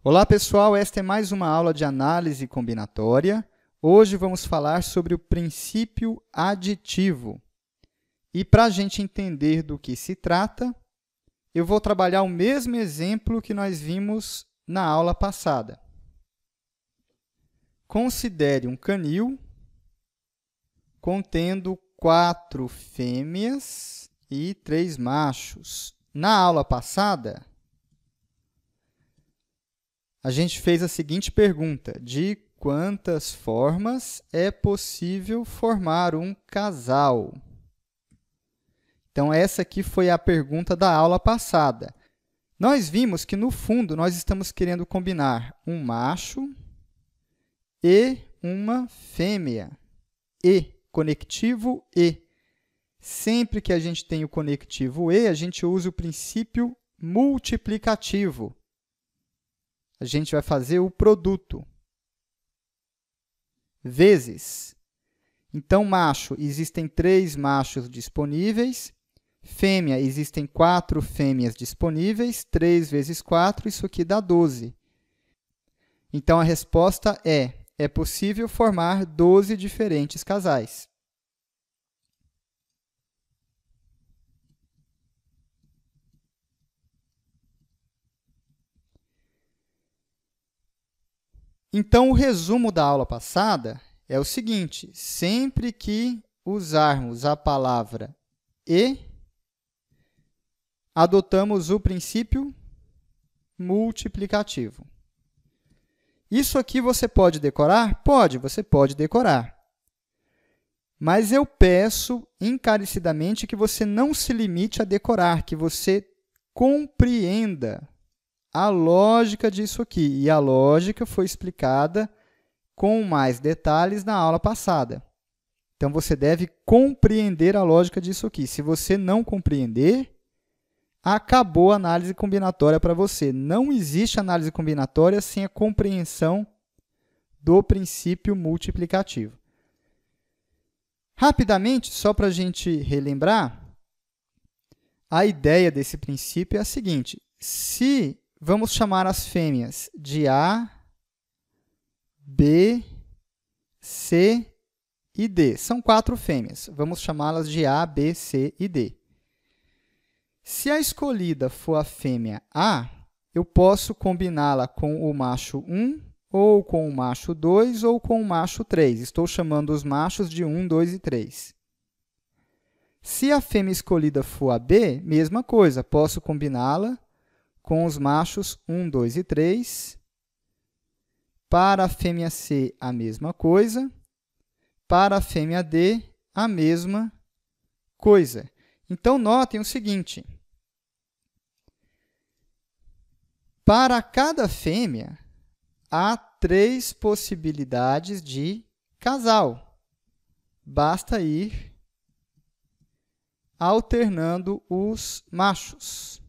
Olá pessoal, esta é mais uma aula de análise combinatória. Hoje vamos falar sobre o princípio aditivo. E para a gente entender do que se trata, eu vou trabalhar o mesmo exemplo que nós vimos na aula passada. Considere um canil contendo 4 fêmeas e 3 machos. Na aula passada, a gente fez a seguinte pergunta: de quantas formas é possível formar um casal? Então, essa aqui foi a pergunta da aula passada. Nós vimos que, no fundo, nós estamos querendo combinar um macho e uma fêmea. E, conectivo E. Sempre que a gente tem o conectivo E, a gente usa o princípio multiplicativo. A gente vai fazer o produto. Vezes. Então, macho, existem 3 machos disponíveis. Fêmea, existem 4 fêmeas disponíveis. 3 vezes 4, isso aqui dá 12. Então, a resposta é possível formar 12 diferentes casais. Então, o resumo da aula passada é o seguinte: sempre que usarmos a palavra e, adotamos o princípio multiplicativo. Isso aqui você pode decorar? Pode, você pode decorar. Mas eu peço encarecidamente que você não se limite a decorar, que você compreenda a lógica disso aqui. E a lógica foi explicada com mais detalhes na aula passada. Então, você deve compreender a lógica disso aqui. Se você não compreender, acabou a análise combinatória para você. Não existe análise combinatória sem a compreensão do princípio multiplicativo. Rapidamente, só para a gente relembrar, a ideia desse princípio é a seguinte: se vamos chamar as fêmeas de A, B, C e D. São 4 fêmeas. Vamos chamá-las de A, B, C e D. Se a escolhida for a fêmea A, eu posso combiná-la com o macho 1, ou com o macho 2, ou com o macho 3. Estou chamando os machos de 1, 2 e 3. Se a fêmea escolhida for a B, mesma coisa. Posso combiná-la com os machos 1, 2 e 3. Para a fêmea C, a mesma coisa. Para a fêmea D, a mesma coisa. Então, notem o seguinte: para cada fêmea, há 3 possibilidades de casal. Basta ir alternando os machos.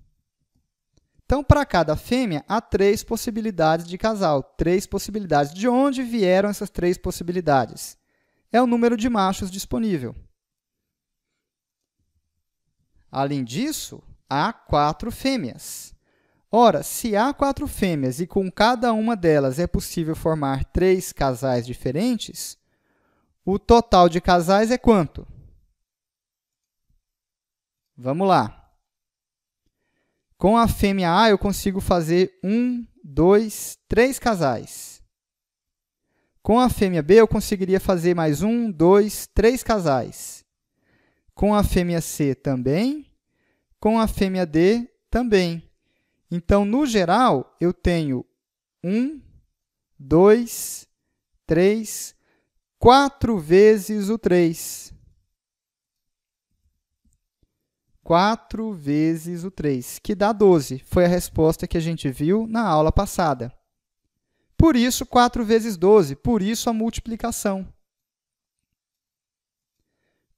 Então, para cada fêmea, há 3 possibilidades de casal. 3 possibilidades. De onde vieram essas 3 possibilidades? É o número de machos disponível. Além disso, há 4 fêmeas. Ora, se há 4 fêmeas e com cada uma delas é possível formar 3 casais diferentes, o total de casais é quanto? Vamos lá. Com a fêmea A, eu consigo fazer 1, 2, 3 casais. Com a fêmea B, eu conseguiria fazer mais 1, 2, 3 casais. Com a fêmea C também. Com a fêmea D também. Então, no geral, eu tenho 1, 2, 3, 4 vezes o 3. 4 vezes o 3, que dá 12. Foi a resposta que a gente viu na aula passada. Por isso, 4 vezes 12, por isso a multiplicação.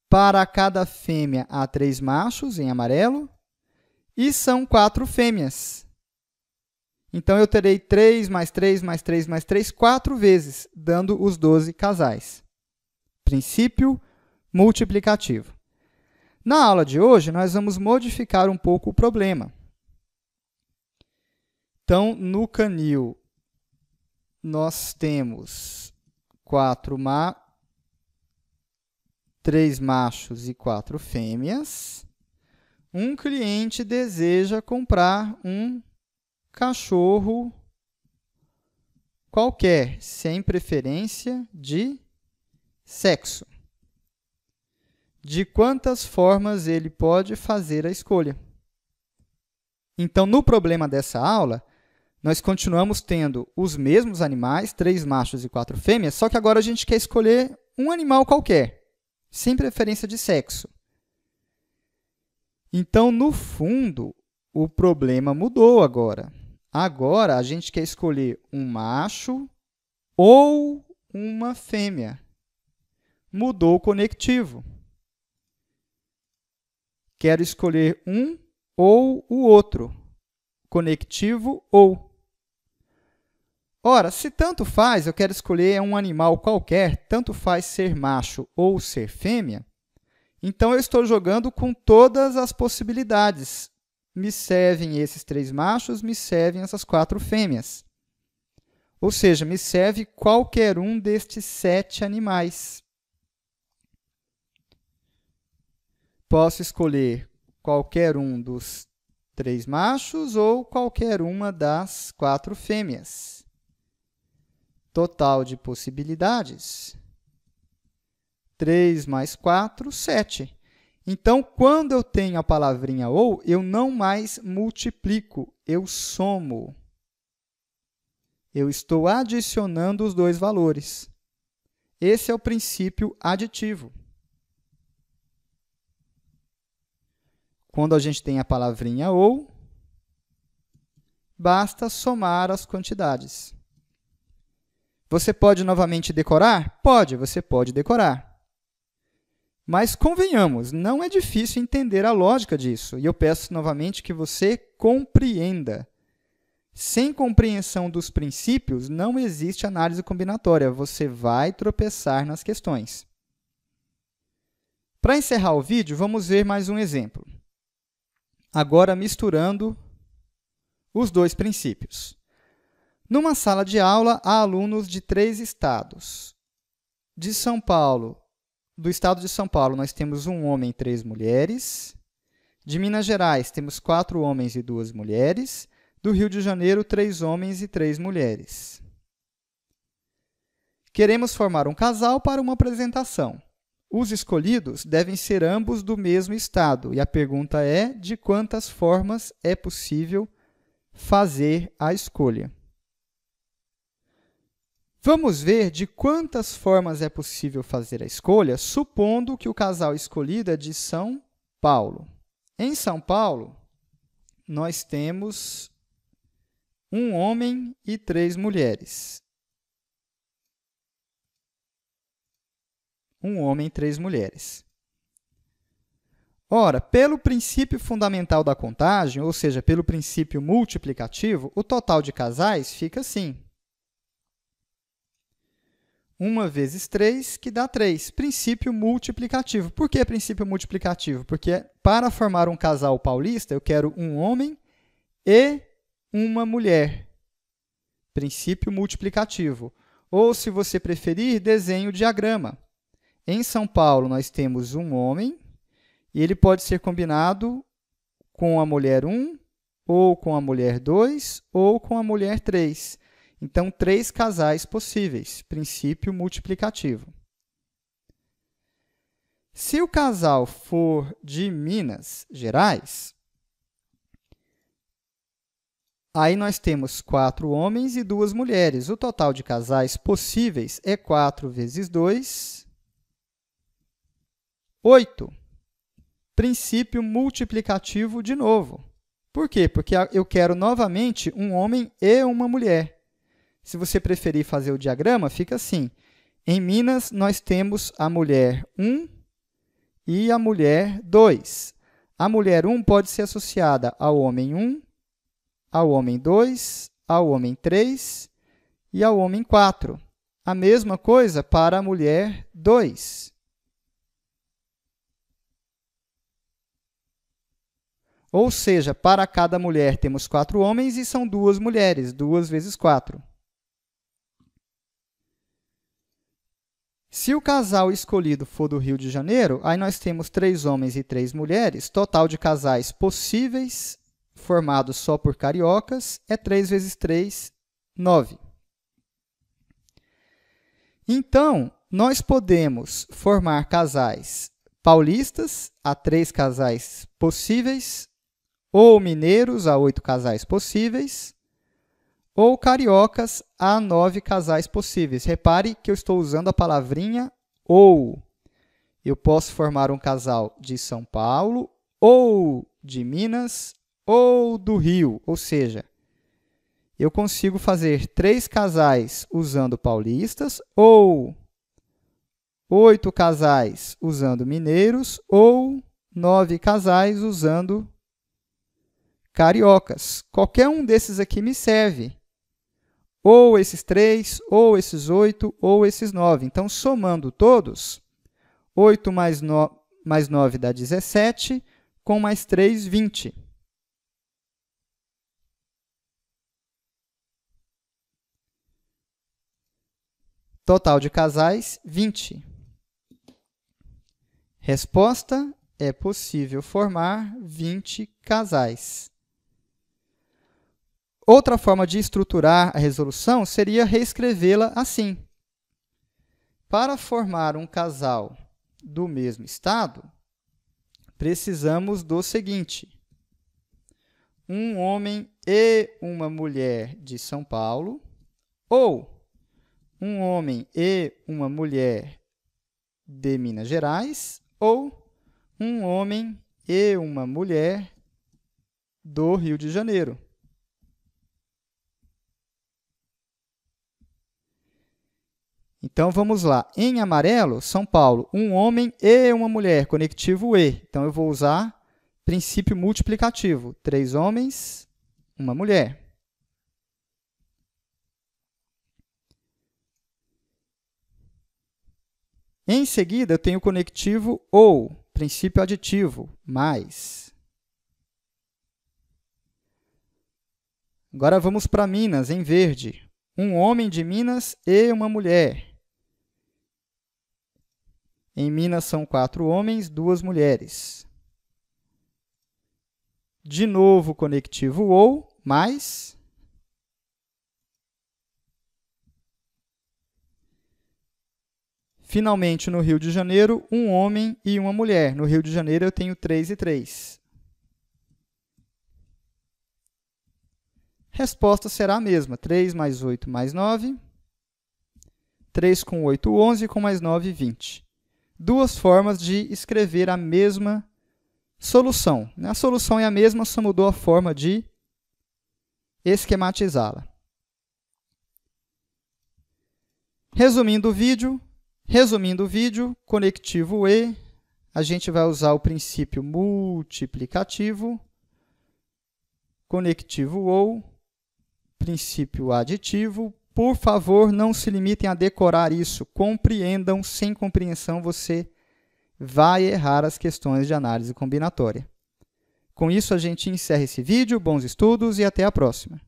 Para cada fêmea, há 3 machos, em amarelo, e são 4 fêmeas. Então, eu terei 3 mais 3 mais 3 mais 3, 4 vezes, dando os 12 casais. princípio multiplicativo. Na aula de hoje, nós vamos modificar um pouco o problema. Então, no canil, nós temos 3 machos e 4 fêmeas. Um cliente deseja comprar um cachorro qualquer, sem preferência de sexo. De quantas formas ele pode fazer a escolha? Então, no problema dessa aula, nós continuamos tendo os mesmos animais, 3 machos e 4 fêmeas, só que agora a gente quer escolher um animal qualquer, sem preferência de sexo. Então, no fundo, o problema mudou agora. Agora, a gente quer escolher um macho ou uma fêmea. Mudou o conectivo. Quero escolher um ou o outro. Conectivo ou. Ora, se tanto faz, eu quero escolher um animal qualquer, tanto faz ser macho ou ser fêmea, então eu estou jogando com todas as possibilidades. Me servem esses 3 machos, me servem essas 4 fêmeas. Ou seja, me serve qualquer um destes 7 animais. Posso escolher qualquer um dos 3 machos ou qualquer uma das 4 fêmeas. Total de possibilidades, 3 mais 4, 7. Então, quando eu tenho a palavrinha ou, eu não mais multiplico, eu somo. Eu estou adicionando os 2 valores. Esse é o princípio aditivo. Quando a gente tem a palavrinha ou, basta somar as quantidades. Você pode novamente decorar? Pode, você pode decorar. Mas convenhamos, não é difícil entender a lógica disso. E eu peço novamente que você compreenda. Sem compreensão dos princípios, não existe análise combinatória. Você vai tropeçar nas questões. Para encerrar o vídeo, vamos ver mais um exemplo. Agora, misturando os 2 princípios. Numa sala de aula, há alunos de 3 estados. De São Paulo, do estado de São Paulo, nós temos 1 homem e 3 mulheres. De Minas Gerais, temos 4 homens e 2 mulheres. Do Rio de Janeiro, 3 homens e 3 mulheres. Queremos formar um casal para uma apresentação. Os escolhidos devem ser ambos do mesmo estado. E a pergunta é: de quantas formas é possível fazer a escolha? Vamos ver de quantas formas é possível fazer a escolha, supondo que o casal escolhido é de São Paulo. Em São Paulo, nós temos 1 homem e 3 mulheres. 1 homem e 3 mulheres. Ora, pelo princípio fundamental da contagem, ou seja, pelo princípio multiplicativo, o total de casais fica assim. 1 vezes 3, que dá 3. Princípio multiplicativo. Por que princípio multiplicativo? Porque para formar um casal paulista, eu quero 1 homem e 1 mulher. Princípio multiplicativo. Ou, se você preferir, desenhe o diagrama. Em São Paulo, nós temos 1 homem, e ele pode ser combinado com a mulher 1, ou com a mulher 2, ou com a mulher 3. Então, 3 casais possíveis, princípio multiplicativo. Se o casal for de Minas Gerais, aí nós temos 4 homens e 2 mulheres. O total de casais possíveis é 4 vezes 2, 8. Princípio multiplicativo de novo. Por quê? Porque eu quero novamente 1 homem e 1 mulher. Se você preferir fazer o diagrama, fica assim. Em Minas, nós temos a mulher 1 e a mulher 2. A mulher 1 pode ser associada ao homem 1, ao homem 2, ao homem 3 e ao homem 4. a mesma coisa para a mulher 2. Ou seja, para cada mulher temos 4 homens e são 2 mulheres, 2 vezes 4. Se o casal escolhido for do Rio de Janeiro, aí nós temos 3 homens e 3 mulheres, total de casais possíveis, formados só por cariocas, é 3 vezes 3, 9. Então, nós podemos formar casais paulistas, há 3 casais possíveis, ou mineiros, há 8 casais possíveis, ou cariocas, há 9 casais possíveis. Repare que eu estou usando a palavrinha ou. Eu posso formar um casal de São Paulo, ou de Minas, ou do Rio. Ou seja, eu consigo fazer 3 casais usando paulistas, ou 8 casais usando mineiros, ou 9 casais usando cariocas. Qualquer um desses aqui me serve. Ou esses 3, ou esses 8, ou esses 9. Então, somando todos, 8 mais 9 dá 17, com mais 3, 20. Total de casais, 20. Resposta: é possível formar 20 casais. Outra forma de estruturar a resolução seria reescrevê-la assim. Para formar um casal do mesmo estado, precisamos do seguinte: um homem e uma mulher de São Paulo, ou um homem e uma mulher de Minas Gerais, ou um homem e uma mulher do Rio de Janeiro. Então, vamos lá. Em amarelo, São Paulo, um homem e uma mulher, conectivo e. Então, eu vou usar princípio multiplicativo. 3 homens, uma mulher. Em seguida, eu tenho o conectivo ou, princípio aditivo, mais. Agora, vamos para Minas, em verde. Um homem de Minas e uma mulher. Em Minas são 4 homens, 2 mulheres. De novo, conectivo ou, mais. Finalmente, no Rio de Janeiro, um homem e uma mulher. No Rio de Janeiro, eu tenho 3 e 3. Resposta será a mesma. 3 mais 8 mais 9. 3 com 8, 11, com mais 9, 20. 2 formas de escrever a mesma solução. A solução é a mesma, só mudou a forma de esquematizá-la. Resumindo o vídeo, conectivo e, a gente vai usar o princípio multiplicativo, conectivo ou, princípio aditivo. Por favor, não se limitem a decorar isso, compreendam. Sem compreensão, você vai errar as questões de análise combinatória. Com isso, a gente encerra esse vídeo. Bons estudos e até a próxima!